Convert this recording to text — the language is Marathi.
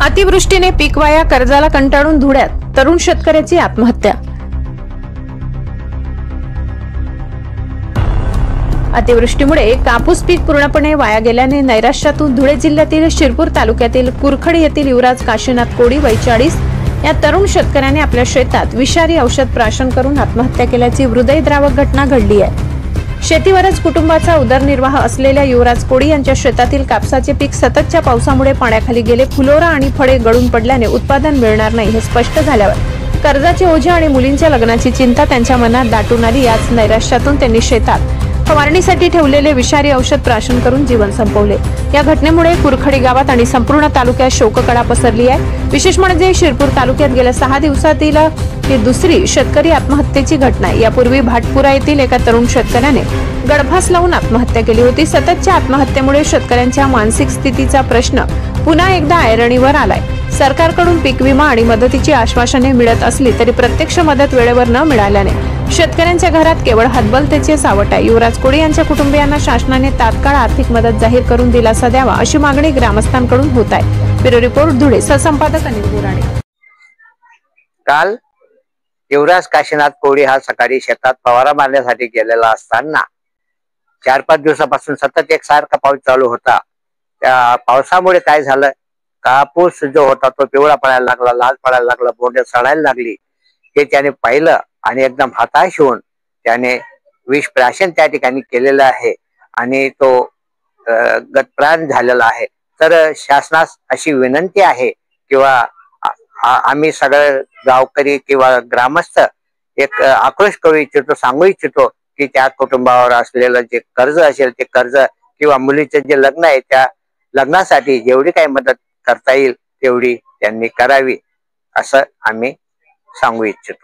अतिवृष्टीने पीक वाया, कर्जाला कंटाळून धुळ्यात तरुण शेतकऱ्याची आत्महत्या। अतिवृष्टीमुळे कापूस पीक पूर्णपणे वाया गेल्याने नैराश्यातून धुळे जिल्ह्यातील शिरपूर तालुक्यातील कुरखडी येथील युवराज काशीनाथ कोडी वय 40 या तरुण शेतकऱ्याने आपल्या शेतात विषारी औषध प्राशन करून आत्महत्या केल्याची हृदयद्रावक घटना घडली आहे। शेतीवरच कुटुंबाचा उदरनिर्वाह असलेल्या युवराज कोडी यांच्या शेतातील कापसाचे पीक सततच्या पावसामुळे पाण्याखाली गेले। फुलोरा आणि फळे गळून पडल्याने उत्पादन मिळणार नाही हे स्पष्ट झाल्यावर कर्जाचे ओझे आणि मुलींच्या लग्नाची चिंता त्यांच्या मनात दाटून आली। याच नैराश्यातून त्यांनी शेतात फवारणीसाठी ठेवलेले विषारी औषध प्राशन करून जीवन संपवले। या घटनेमुळे कुरखडी गावात आणि संपूर्ण तालुक्यात शोककळा पसरली आहे। विशेष म्हणजे शिरपूर तालुक्यात गेल्या 6 दिवसातील ही दुसरी शेतकरी आत्महत्येची घटना आहे। यापूर्वी भाटपुरा येथील एका तरुण शेतकऱ्याने गळफास लावून आत्महत्या केली होती। सततच्या आत्महत्येमुळे शेतकऱ्यांच्या मानसिक स्थितीचा प्रश्न पुन्हा एकदा ऐरणीवर आलाय। सरकारकडून पीक विमा आणि मदतीची आश्वासने मिळत असली तरी प्रत्यक्ष मदत वेळेवर न मिळाल्याने शेतकऱ्यांच्या घरात केवळ हतबलतेचे सावट आहे। युवराज कोडी यांच्या कुटुंबियांना शासनाने तात्काळ आर्थिक मदत जाहीर करून दिलासा द्यावा अशी मागणी ग्रामस्थांकडून होत आहे। ब्युरो रिपोर्ट धुळे, सहसंपादक अनिल गुराणे। काल युवराज काशीनाथ कोडी हा सकाळी शेतात फवारा मारण्यासाठी गेलेला असताना 4-5 दिवसापासून सतत एकसारखा पाऊस चालू होता। त्या पावसामुळे काय झालं, कापूस जो होता तो पिवळा पडायला लागला, लाल पडायला लागला, बोंडे सडायला लागली। हे त्याने पाहिलं आणि एकदम हताश होऊन त्याने विष प्राशन त्या ठिकाणी केलेलं आहे आणि तो गतप्राण झालेला आहे। तर शासनास अशी विनंती आहे किंवा आम्ही सगळे गावकरी किंवा ग्रामस्थ एक आक्रोश करू इच्छितो, सांगू इच्छितो की त्या कुटुंबावर असलेलं जे कर्ज असेल ते कर्ज किंवा मुलीचे जे लग्न आहे त्या लग्नासाठी जेवढी काही मदत करता येईल तेवढी त्यांनी करावी असं आम्ही सांगू इच्छितो।